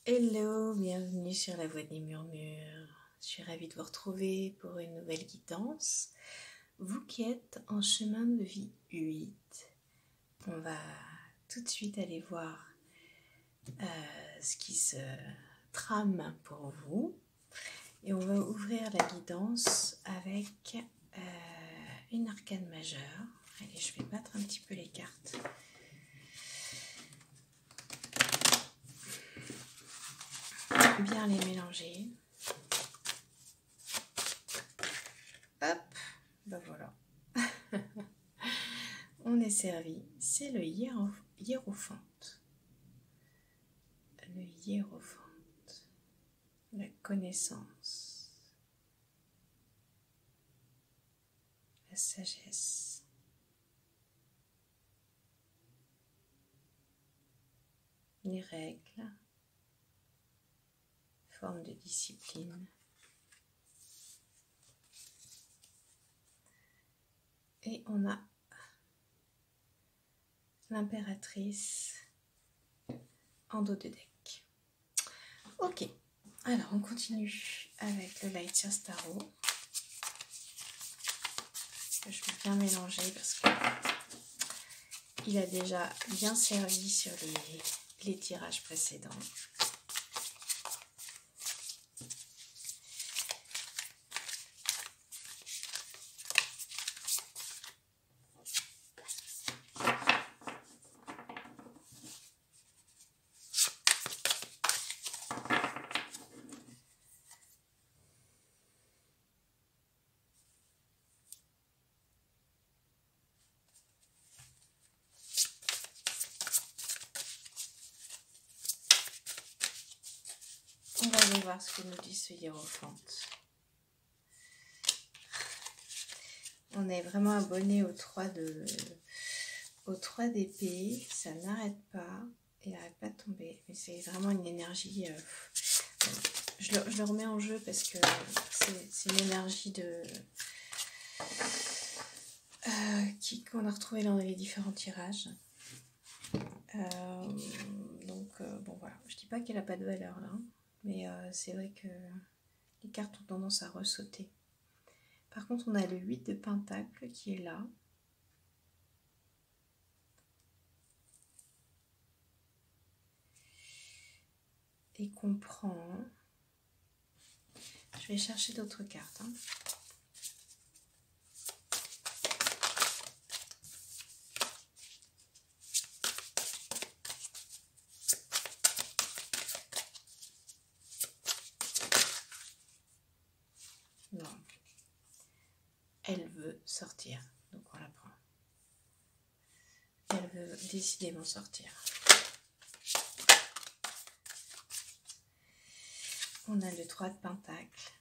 Hello, bienvenue sur la Voix des Murmures. Je suis ravie de vous retrouver pour une nouvelle guidance. Vous qui êtes en chemin de vie 8, on va tout de suite aller voir ce qui se trame pour vous. Et on va ouvrir la guidance avec une arcane majeure. Allez, je vais battre un petit peu les cartes. Bien les mélanger. Hop, ben voilà. On est servi. C'est le hiérophante. Le hiérophante. La connaissance. La sagesse. Les règles. Forme de discipline. Et on a l'impératrice en dos de deck. Ok, alors on continue avec le Light Years Tarot. Je vais bien mélanger parce que il a déjà bien servi sur les tirages précédents. On va aller voir ce que nous dit ce hiérophante. On est vraiment abonné au 3 d'épée. Ça n'arrête pas. Il n'arrête pas de tomber. Mais c'est vraiment une énergie... je le remets en jeu parce que c'est une énergie qu'on a retrouvée dans les différents tirages. Bon voilà. Je dis pas qu'elle n'a pas de valeur là. Mais c'est vrai que les cartes ont tendance à ressauter. Par contre, on a le 8 de Pentacle qui est là. Et qu'on prend... Je vais chercher d'autres cartes. Hein. Non. Elle veut sortir, donc on la prend. Elle veut décidément sortir. On a le 3 de Pentacle.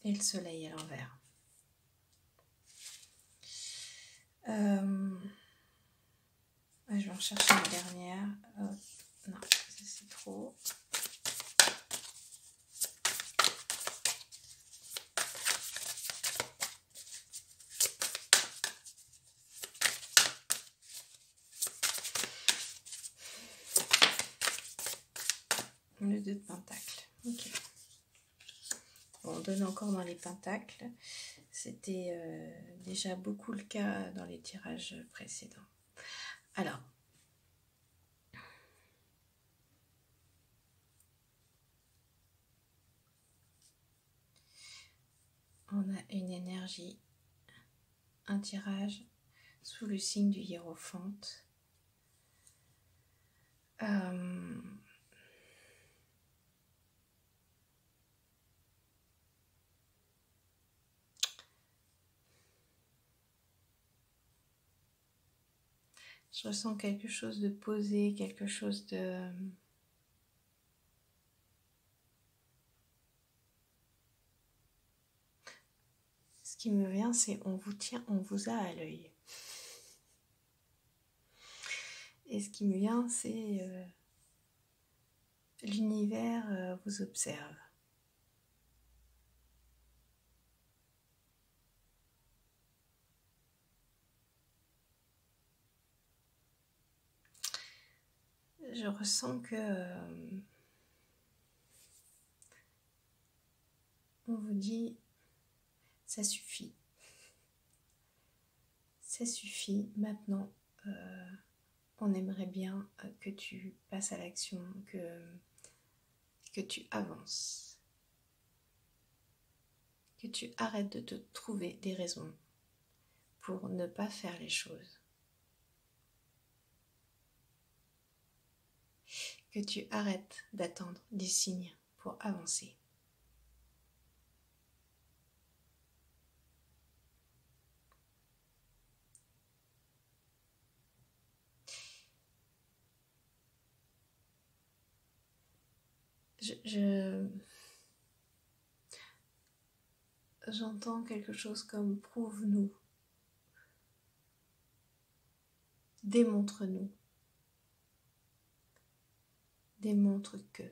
Et le soleil à l'envers. Je vais en chercher une dernière. Non, c'est trop. Le 2 de Pentacle. Ok. Bon, on donne encore dans les pentacles. C'était déjà beaucoup le cas dans les tirages précédents. Alors, on a une énergie, un tirage sous le signe du hiérophante. Je ressens quelque chose de posé, quelque chose de... qui me vient, c'est on vous tient, on vous a à l'œil. Et ce qui me vient, c'est l'univers vous observe. Je ressens que on vous dit ça suffit. Ça suffit, maintenant on aimerait bien que tu passes à l'action, que tu avances, que tu arrêtes de te trouver des raisons pour ne pas faire les choses, que tu arrêtes d'attendre des signes pour avancer. J'entends quelque chose comme prouve-nous, démontre-nous, démontre que.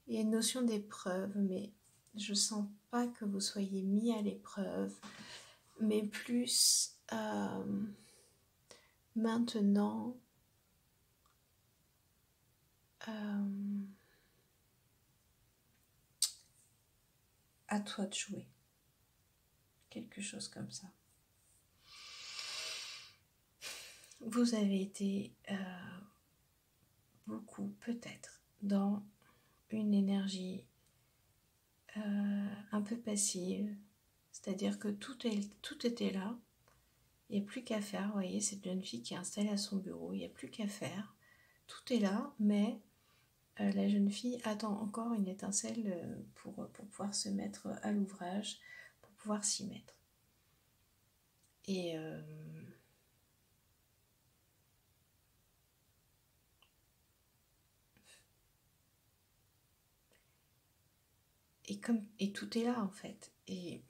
Il y a une notion d'épreuve, mais je sens pas que vous soyez mis à l'épreuve, mais plus maintenant à toi de jouer. Quelque chose comme ça. Vous avez été beaucoup peut-être dans une énergie un peu passive, c'est-à-dire que tout était là, il n'y a plus qu'à faire. Vous voyez, cette jeune fille qui est installée à son bureau, il n'y a plus qu'à faire, tout est là, mais la jeune fille attend encore une étincelle pour pouvoir se mettre à l'ouvrage, pour pouvoir s'y mettre. Et tout est là en fait. Et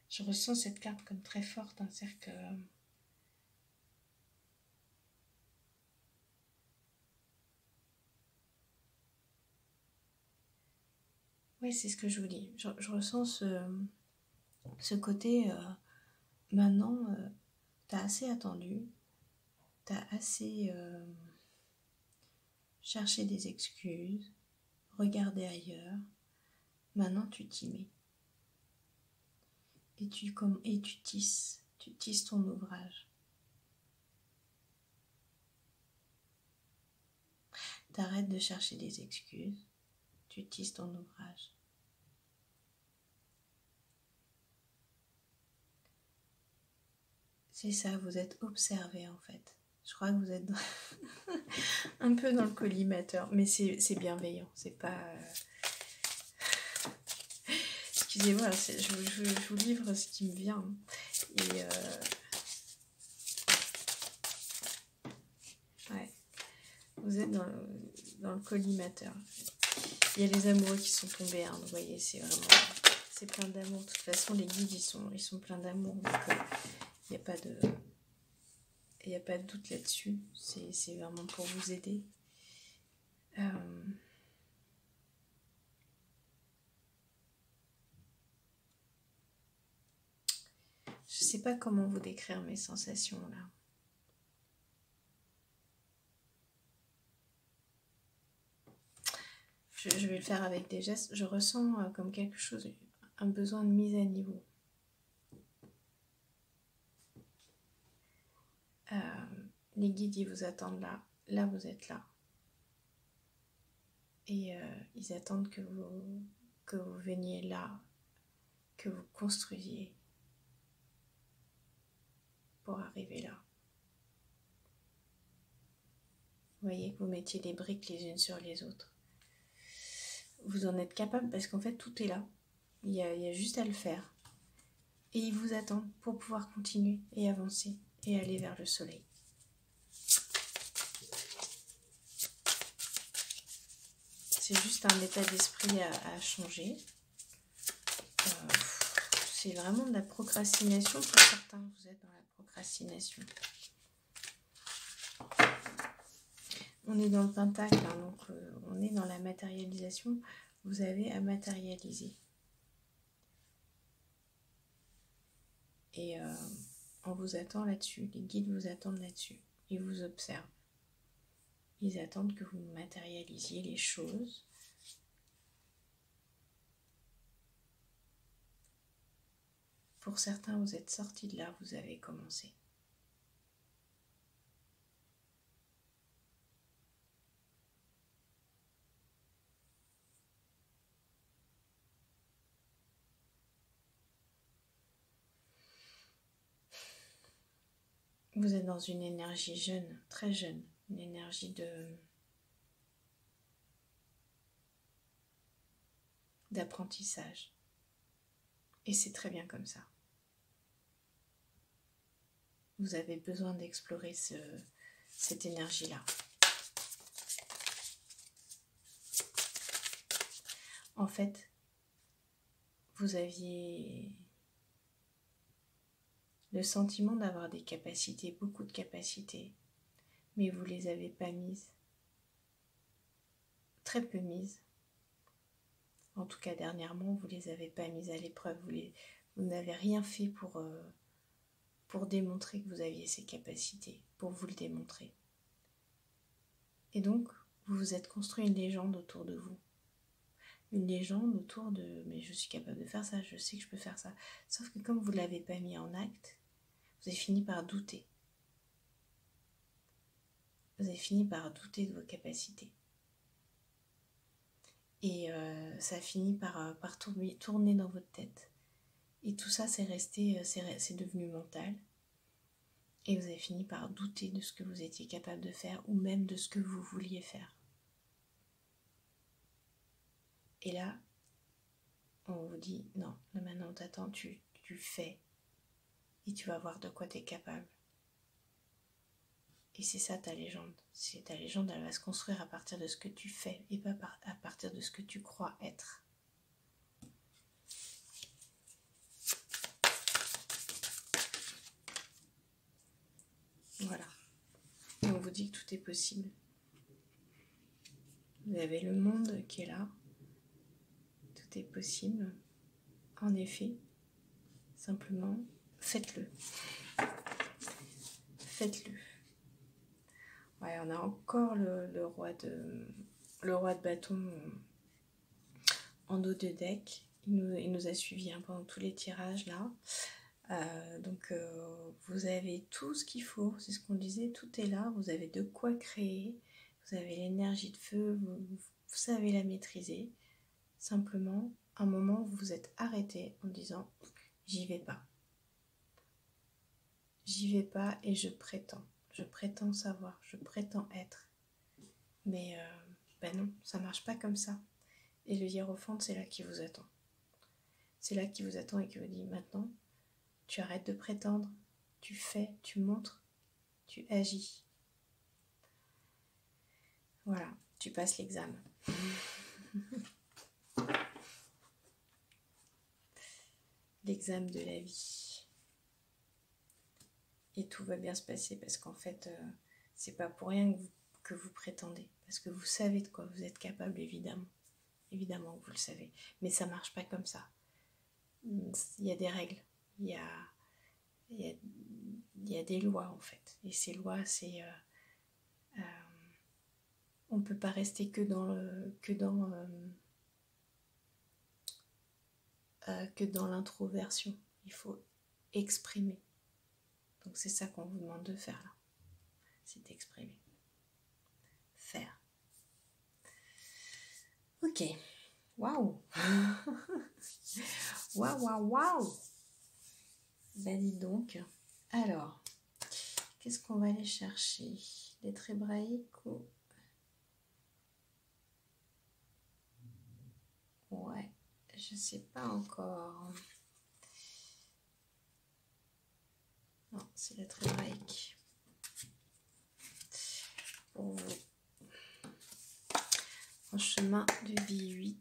je ressens cette carte comme très forte, un cercle. Oui, c'est ce que je vous dis. Je ressens ce côté, maintenant, t'as assez attendu, t'as assez cherché des excuses, regardé ailleurs, maintenant tu t'y mets. Et tu tisses ton ouvrage. T'arrêtes de chercher des excuses, tu tisses ton ouvrage. C'est ça, vous êtes observé en fait. Je crois que vous êtes un peu dans le collimateur, mais c'est bienveillant, c'est pas... Excusez-moi, je vous livre ce qui me vient. Et ouais, vous êtes dans le collimateur. Il y a les amoureux qui sont tombés, hein, vous voyez, c'est plein d'amour. De toute façon, les guides, ils sont pleins d'amour, donc il n'y a pas de doute là-dessus. C'est vraiment pour vous aider. Je sais pas comment vous décrire mes sensations là. Je vais le faire avec des gestes. Je ressens comme quelque chose, un besoin de mise à niveau. Les guides, ils vous attendent là. Là, vous êtes là. Et ils attendent que vous veniez là, que vous construisiez pour arriver là. Vous voyez que vous mettiez des briques les unes sur les autres. Vous en êtes capable parce qu'en fait, tout est là. Il y a juste à le faire. Et ils vous attendent pour pouvoir continuer et avancer et aller vers le soleil. c'est juste un état d'esprit à changer. C'est vraiment de la procrastination pour certains. Vous êtes dans la procrastination. On est dans le pentacle, hein, donc on est dans la matérialisation. Vous avez à matérialiser. Et on vous attend là-dessus. Les guides vous attendent là-dessus. Ils vous observent. Ils attendent que vous matérialisiez les choses. Pour certains, vous êtes sortis de là, vous avez commencé. Vous êtes dans une énergie jeune, très jeune, une énergie d'apprentissage. Et c'est très bien comme ça. Vous avez besoin d'explorer cette énergie-là. En fait, vous aviez le sentiment d'avoir des capacités, beaucoup de capacités, mais vous ne les avez pas mises. Très peu mises. En tout cas, dernièrement, vous ne les avez pas mises à l'épreuve. Vous n'avez rien fait pour démontrer que vous aviez ces capacités, pour vous le démontrer. Et donc, vous vous êtes construit une légende autour de vous. Une légende autour de « mais je suis capable de faire ça, je sais que je peux faire ça ». Sauf que comme vous ne l'avez pas mis en acte, vous avez fini par douter. Vous avez fini par douter de vos capacités. Et ça a fini par tourner dans votre tête. Et tout ça, c'est devenu mental. Et vous avez fini par douter de ce que vous étiez capable de faire ou même de ce que vous vouliez faire. Et là, on vous dit, non, là maintenant t'attends, tu fais. Et tu vas voir de quoi tu es capable. Et c'est ça ta légende. C'est ta légende, elle va se construire à partir de ce que tu fais et pas à partir de ce que tu crois être. Voilà. Et on vous dit que tout est possible. Vous avez le monde qui est là. Tout est possible. En effet, simplement, faites-le. Faites-le. Ouais, on a encore le roi de bâton en dos de deck. Il nous a suivis pendant tous les tirages là. Donc vous avez tout ce qu'il faut, c'est ce qu'on disait, tout est là, vous avez de quoi créer, vous avez l'énergie de feu, vous savez la maîtriser. Simplement, un moment, vous vous êtes arrêté en disant « j'y vais pas ». J'y vais pas et je prétends savoir, je prétends être. Mais non, ça marche pas comme ça. Et le hiérophante, c'est là qui vous attend. C'est là qui vous attend et qui vous dit maintenant, tu arrêtes de prétendre, tu fais, tu montres, tu agis. Voilà, tu passes l'examen. L'examen de la vie. Et tout va bien se passer parce qu'en fait, c'est pas pour rien que vous prétendez. Parce que vous savez de quoi vous êtes capable, évidemment. Évidemment que vous le savez. Mais ça marche pas comme ça. Il y a des règles. Il y a des lois, en fait. Et ces lois, c'est... on ne peut pas rester que dans l'introversion. Il faut exprimer. Donc c'est ça qu'on vous demande de faire là. C'est exprimer. Faire. Ok. Waouh. Waouh. Bah dis donc. Alors, qu'est-ce qu'on va aller chercher? Lettres hébraïques ou... Ouais, je sais pas encore. Non, c'est lettres hébraïques. Pour vous. chemin de vie 8.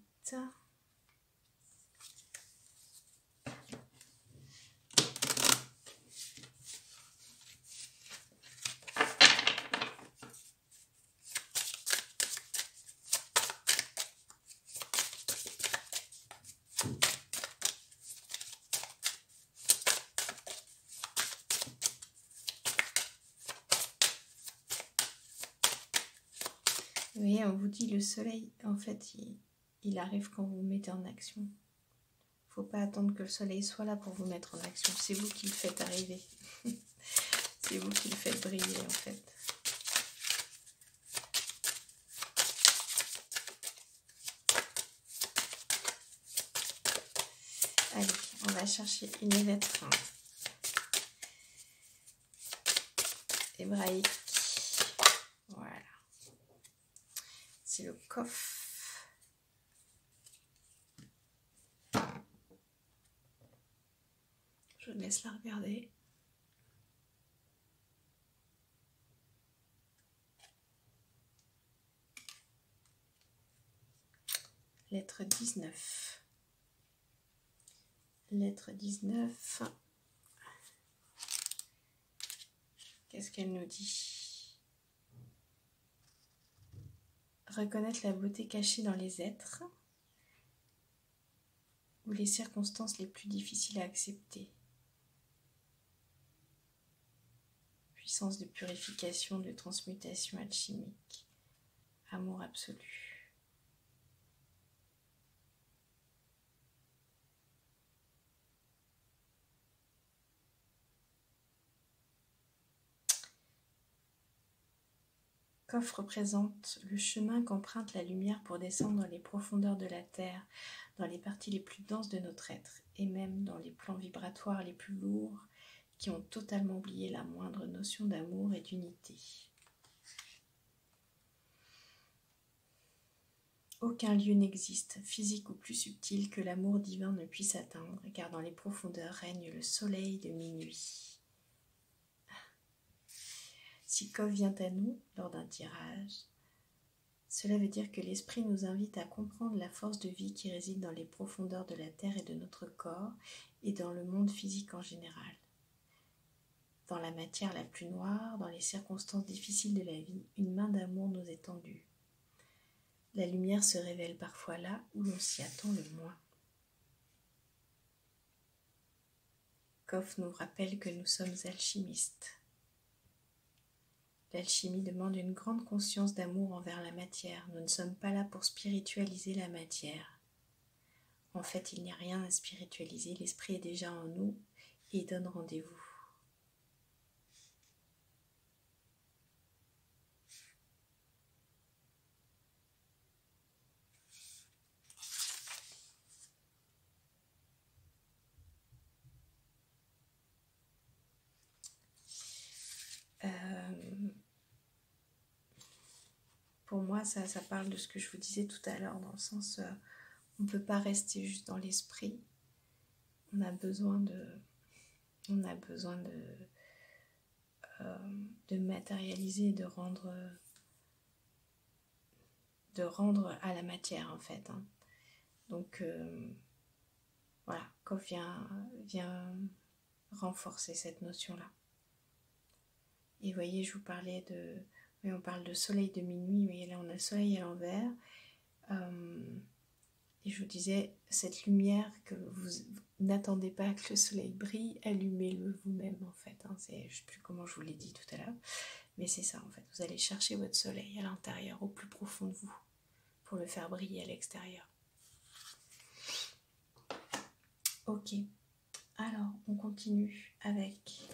Vous voyez, on vous dit le soleil, en fait, il arrive quand vous vous mettez en action. Il ne faut pas attendre que le soleil soit là pour vous mettre en action. C'est vous qui le faites arriver. C'est vous qui le faites briller, en fait. Allez, on va chercher une lettre hébraïque. Voilà. C'est le Kof. Je vous laisse la regarder. Lettre 19. Lettre 19. Qu'est-ce qu'elle nous dit? Reconnaître la beauté cachée dans les êtres ou les circonstances les plus difficiles à accepter. Puissance de purification, de transmutation alchimique. Amour absolu. Kof représente le chemin qu'emprunte la lumière pour descendre dans les profondeurs de la Terre, dans les parties les plus denses de notre être, et même dans les plans vibratoires les plus lourds, qui ont totalement oublié la moindre notion d'amour et d'unité. Aucun lieu n'existe, physique ou plus subtil, que l'amour divin ne puisse atteindre, car dans les profondeurs règne le soleil de minuit. Si Kof vient à nous lors d'un tirage, cela veut dire que l'esprit nous invite à comprendre la force de vie qui réside dans les profondeurs de la Terre et de notre corps et dans le monde physique en général. Dans la matière la plus noire, dans les circonstances difficiles de la vie, une main d'amour nous est tendue. La lumière se révèle parfois là où l'on s'y attend le moins. Kof nous rappelle que nous sommes alchimistes. L'alchimie demande une grande conscience d'amour envers la matière. Nous ne sommes pas là pour spiritualiser la matière. En fait, il n'y a rien à spiritualiser. L'esprit est déjà en nous et donne rendez-vous. Pour moi, ça parle de ce que je vous disais tout à l'heure, dans le sens, on ne peut pas rester juste dans l'esprit. On a besoin de matérialiser, de rendre à la matière, en fait. Hein. Donc, voilà, Kof vient renforcer cette notion-là. Et vous voyez, je vous parlais de... Oui, on parle de soleil de minuit, mais là on a le soleil à l'envers. Et je vous disais, cette lumière que vous n'attendez pas que le soleil brille, allumez-le vous-même en fait. Hein. Je ne sais plus comment je vous l'ai dit tout à l'heure, mais c'est ça en fait. Vous allez chercher votre soleil à l'intérieur, au plus profond de vous, pour le faire briller à l'extérieur. Ok, alors on continue avec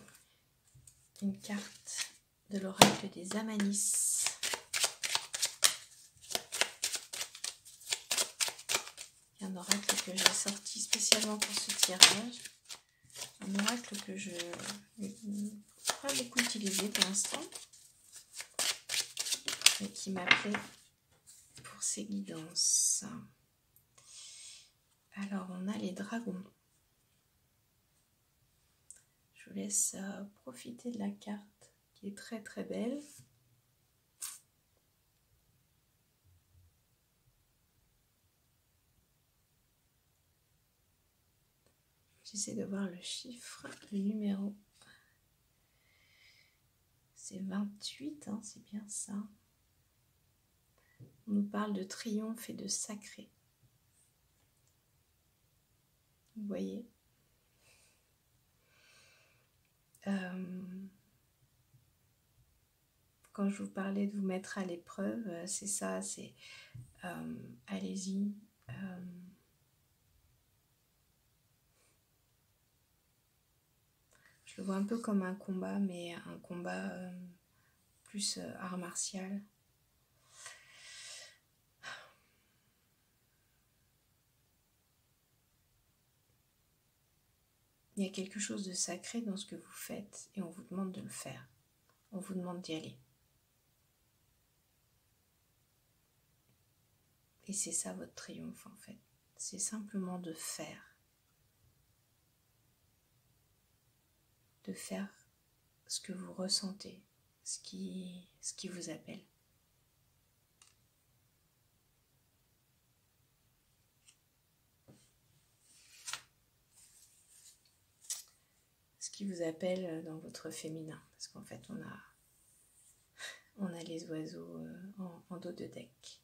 une carte de l'oracle des Amanis. Il y a un oracle que j'ai sorti spécialement pour ce tirage. Un oracle que je n'ai pas beaucoup utilisé pour l'instant, mais qui m'appelait pour ses guidances. Alors on a les dragons. Je vous laisse profiter de la carte qui est très très belle. J'essaie de voir le chiffre, le numéro. C'est 28, hein, c'est bien ça. On nous parle de triomphe et de sacré. Vous voyez ? Quand je vous parlais de vous mettre à l'épreuve, c'est ça, c'est allez-y. Je le vois un peu comme un combat, mais un combat plus art martial. Il y a quelque chose de sacré dans ce que vous faites et on vous demande de le faire. On vous demande d'y aller. Et c'est ça votre triomphe en fait. C'est simplement de faire. De faire ce que vous ressentez, ce qui vous appelle. Ce qui vous appelle dans votre féminin. Parce qu'en fait, on a les oiseaux en dos de deck.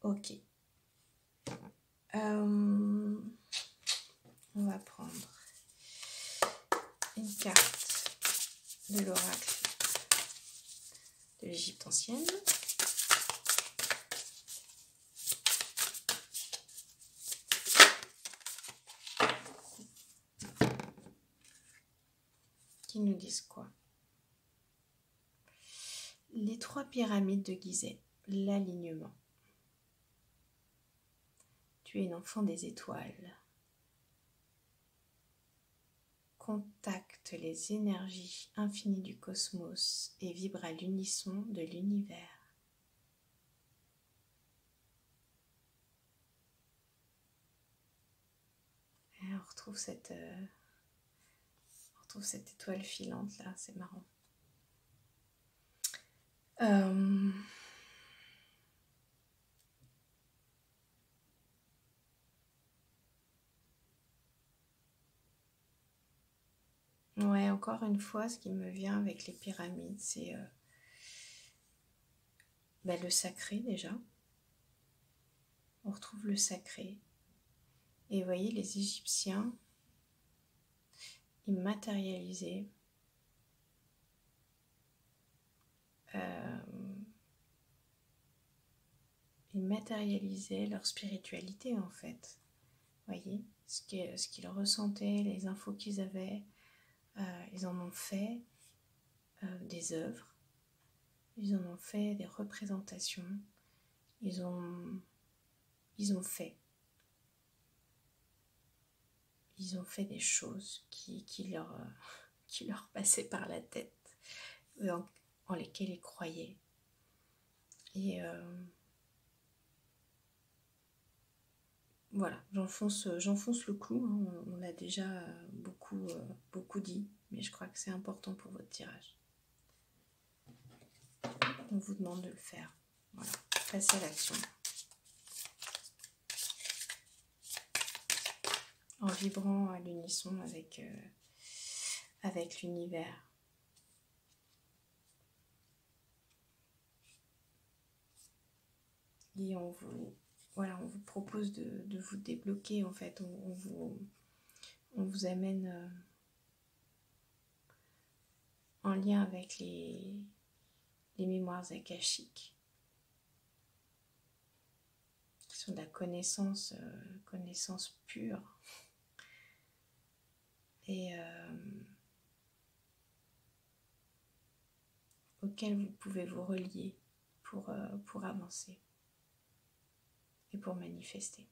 Ok. On va prendre une carte de l'oracle de l'Égypte ancienne. Qui nous disent quoi? Les 3 pyramides de Gizeh, l'alignement. Tu es une enfant des étoiles. Contacte les énergies infinies du cosmos et vibre à l'unisson de l'univers. Et on retrouve cette étoile filante là, c'est marrant. Ouais, encore une fois, ce qui me vient avec les pyramides, c'est le sacré déjà. On retrouve le sacré. Et vous voyez, les Égyptiens, ils matérialisaient leur spiritualité en fait. Vous voyez, ce qu'ils ressentaient, les infos qu'ils avaient, ils en ont fait des œuvres, ils en ont fait des représentations, ils ont fait des choses qui leur passaient par la tête, en lesquelles ils croyaient. Et voilà, j'enfonce le clou, hein, on l'a déjà beaucoup dit, mais je crois que c'est important pour votre tirage. On vous demande de le faire. Voilà, passez à l'action. En vibrant à l'unisson avec l'univers. Et on vous propose de vous débloquer en fait. On vous amène en lien avec les mémoires akashiques, qui sont de la connaissance pure. Et auquel vous pouvez vous relier pour avancer et pour manifester.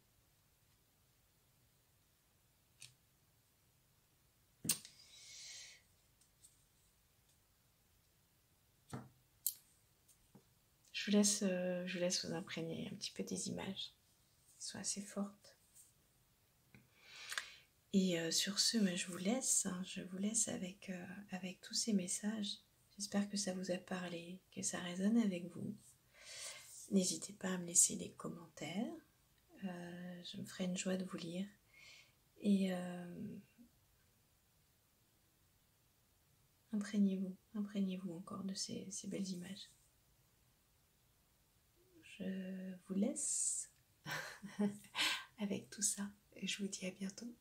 Je vous laisse vous imprégner un petit peu des images qui sont assez fortes. Et sur ce, je vous laisse avec tous ces messages. J'espère que ça vous a parlé, que ça résonne avec vous. N'hésitez pas à me laisser des commentaires. Je me ferai une joie de vous lire. Et imprégnez-vous encore de ces belles images. Je vous laisse avec tout ça et je vous dis à bientôt.